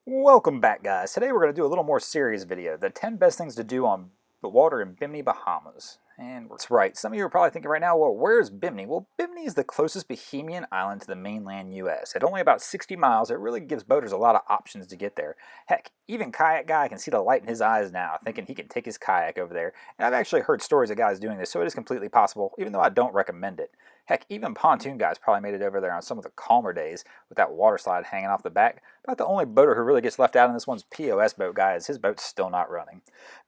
Welcome back, guys. Today we're going to do a little more serious video, the 10 best things to do on the water in Bimini, Bahamas. And that's right, some of you are probably thinking right now, well, where's Bimini? Well, Bimini is the closest Bahamian island to the mainland U.S. At only about 60 miles, it really gives boaters a lot of options to get there. Heck, even kayak guy can see the light in his eyes now, thinking he can take his kayak over there. And I've actually heard stories of guys doing this, so it is completely possible, even though I don't recommend it. Heck, even pontoon guys probably made it over there on some of the calmer days with that water slide hanging off the back. About the only boater who really gets left out in this one's POS boat guy, as his boat's still not running.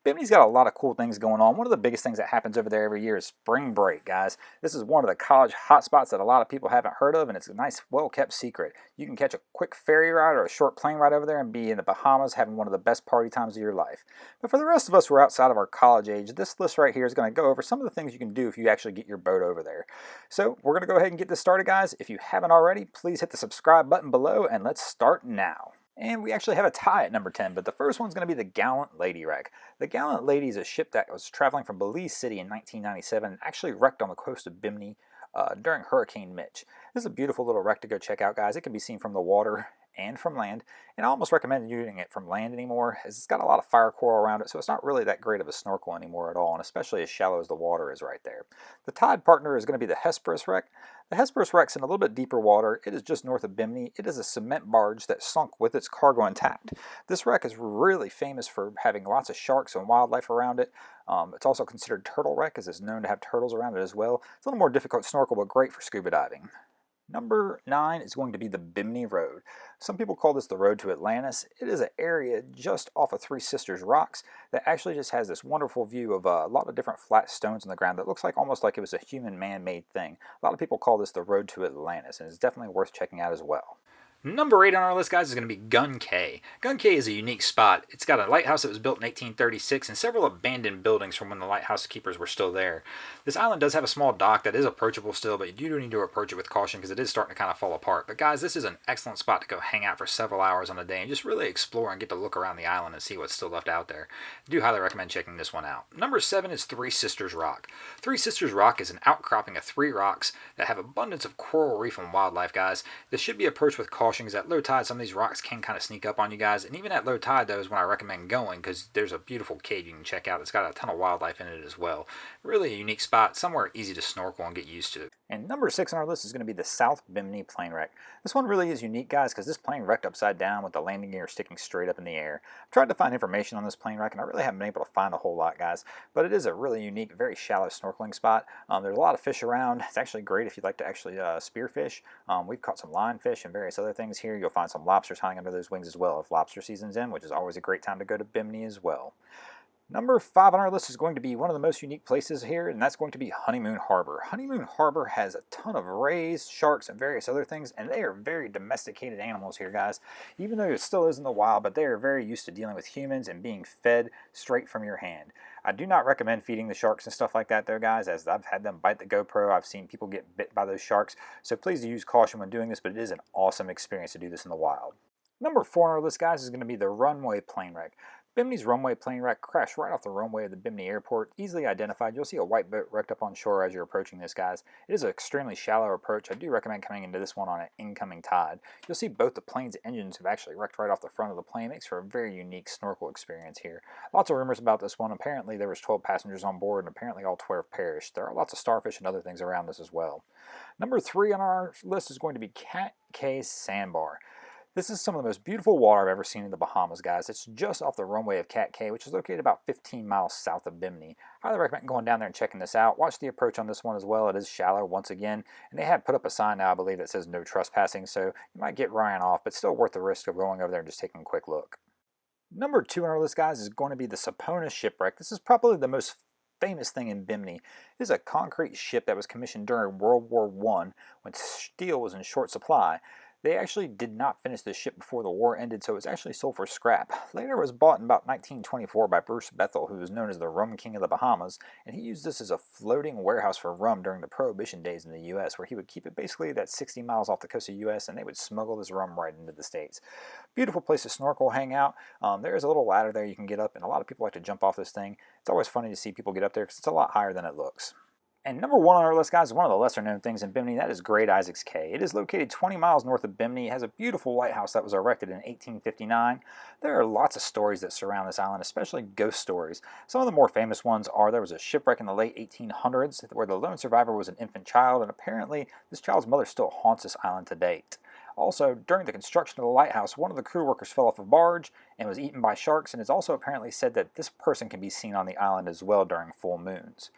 Bimini's got a lot of cool things going on. One of the biggest things that happens over there every year is spring break, guys. This is one of the college hotspots that a lot of people haven't heard of, and it's a nice, well-kept secret. You can catch a quick ferry ride or a short plane ride over there and be in the Bahamas having one of the best party times of your life. But for the rest of us who are outside of our college age, this list right here is going to go over some of the things you can do if you actually get your boat over there. So we're going to go ahead and get this started, guys. If you haven't already, please hit the subscribe button below, and let's start now. And we actually have a tie at number 10, but the first one's going to be the Gallant Lady wreck. The Gallant Lady is a ship that was traveling from Belize City in 1997 and actually wrecked on the coast of Bimini during Hurricane Mitch. This is a beautiful little wreck to go check out, guys. It can be seen from the water and from land, and I almost recommend using it from land anymore, as it's got a lot of fire coral around it, so it's not really that great of a snorkel anymore at all, and especially as shallow as the water is right there. The tied partner is going to be the Hesperus wreck. The Hesperus wreck's in a little bit deeper water. It is just north of Bimini. It is a cement barge that sunk with its cargo intact. This wreck is really famous for having lots of sharks and wildlife around it. It's also considered turtle wreck, as it's known to have turtles around it as well. It's a little more difficult to snorkel, but great for scuba diving. Number 9 is going to be the Bimini Road. Some people call this the Road to Atlantis. It is an area just off of Three Sisters Rocks that actually just has this wonderful view of a lot of different flat stones on the ground that looks like almost like it was a human man-made thing. A lot of people call this the Road to Atlantis, and it's definitely worth checking out as well. Number 8 on our list, guys, is going to be Gun Cay. Gun Cay is a unique spot. It's got a lighthouse that was built in 1836 and several abandoned buildings from when the lighthouse keepers were still there. This island does have a small dock that is approachable still, but you do need to approach it with caution because it is starting to kind of fall apart. But guys, this is an excellent spot to go hang out for several hours on a day and just really explore and get to look around the island and see what's still left out there. I do highly recommend checking this one out. Number 7 is Three Sisters Rock. Three Sisters Rock is an outcropping of 3 rocks that have abundance of coral reef and wildlife, guys. This should be approached with caution because at low tide, some of these rocks can kind of sneak up on you guys, and even at low tide though is when I recommend going, because there's a beautiful cave you can check out that's got a ton of wildlife in it as well. Really a unique spot, somewhere easy to snorkel and get used to. And number 6 on our list is going to be the South Bimini plane wreck. This one really is unique, guys, because this plane wrecked upside down with the landing gear sticking straight up in the air. I've tried to find information on this plane wreck, and I really haven't been able to find a whole lot, guys, but it is a really unique, very shallow snorkeling spot. There's a lot of fish around. It's actually great if you'd like to actually spearfish. We've caught some lionfish and various other things here. You'll find some lobsters hiding under those wings as well if lobster season's in, which is always a great time to go to Bimini as well. Number 5 on our list is going to be one of the most unique places here, and that's going to be Honeymoon Harbor. Honeymoon Harbor has a ton of rays, sharks, and various other things, and they are very domesticated animals here, guys. Even though it still is in the wild, but they are very used to dealing with humans and being fed straight from your hand. I do not recommend feeding the sharks and stuff like that though, guys, as I've had them bite the GoPro. I've seen people get bit by those sharks, so please use caution when doing this, but it is an awesome experience to do this in the wild. Number 4 on our list, guys, is going to be the runway plane wreck. Bimini's runway plane wreck crashed right off the runway of the Bimini airport, easily identified. You'll see a white boat wrecked up on shore as you're approaching this, guys. It is an extremely shallow approach. I do recommend coming into this one on an incoming tide. You'll see both the plane's engines have actually wrecked right off the front of the plane. It makes for a very unique snorkel experience here. Lots of rumors about this one. Apparently there was 12 passengers on board, and apparently all 12 perished. There are lots of starfish and other things around this as well. Number 3 on our list is going to be Cat Cay Sandbar. This is some of the most beautiful water I've ever seen in the Bahamas, guys. It's just off the runway of Cat Cay, which is located about 15 miles south of Bimini. I highly recommend going down there and checking this out. Watch the approach on this one as well. It is shallow once again, and they have put up a sign now, I believe, that says no trespassing, so you might get ran off, but still worth the risk of going over there and just taking a quick look. Number 2 on our list, guys, is going to be the SAPONA shipwreck. This is probably the most famous thing in Bimini. It is a concrete ship that was commissioned during World War I when steel was in short supply. They actually did not finish the ship before the war ended, so it was actually sold for scrap. Later it was bought in about 1924 by Bruce Bethel, who was known as the Rum King of the Bahamas, and he used this as a floating warehouse for rum during the Prohibition days in the U.S., where he would keep it basically that 60 miles off the coast of the U.S., and they would smuggle this rum right into the States. Beautiful place to snorkel, hang out. There is a little ladder there you can get up, and a lot of people like to jump off this thing. It's always funny to see people get up there because it's a lot higher than it looks. And number one on our list, guys, is one of the lesser known things in Bimini. That is Great Isaac's Cay. It is located 20 miles north of Bimini. It has a beautiful lighthouse that was erected in 1859. There are lots of stories that surround this island, especially ghost stories. Some of the more famous ones are there was a shipwreck in the late 1800s where the lone survivor was an infant child, and apparently this child's mother still haunts this island to date. Also, during the construction of the lighthouse, one of the crew workers fell off a barge and was eaten by sharks, and it's also apparently said that this person can be seen on the island as well during full moons.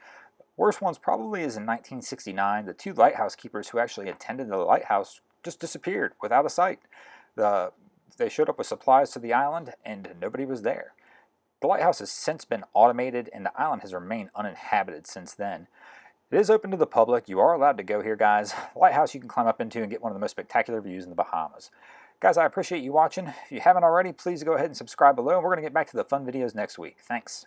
Worst ones probably is in 1969, the two lighthouse keepers who actually attended the lighthouse just disappeared without a sight. They showed up with supplies to the island and nobody was there. The lighthouse has since been automated and the island has remained uninhabited since then. It is open to the public. You are allowed to go here, guys. The lighthouse you can climb up into and get one of the most spectacular views in the Bahamas. Guys, I appreciate you watching. If you haven't already, please go ahead and subscribe below, and we're going to get back to the fun videos next week. Thanks.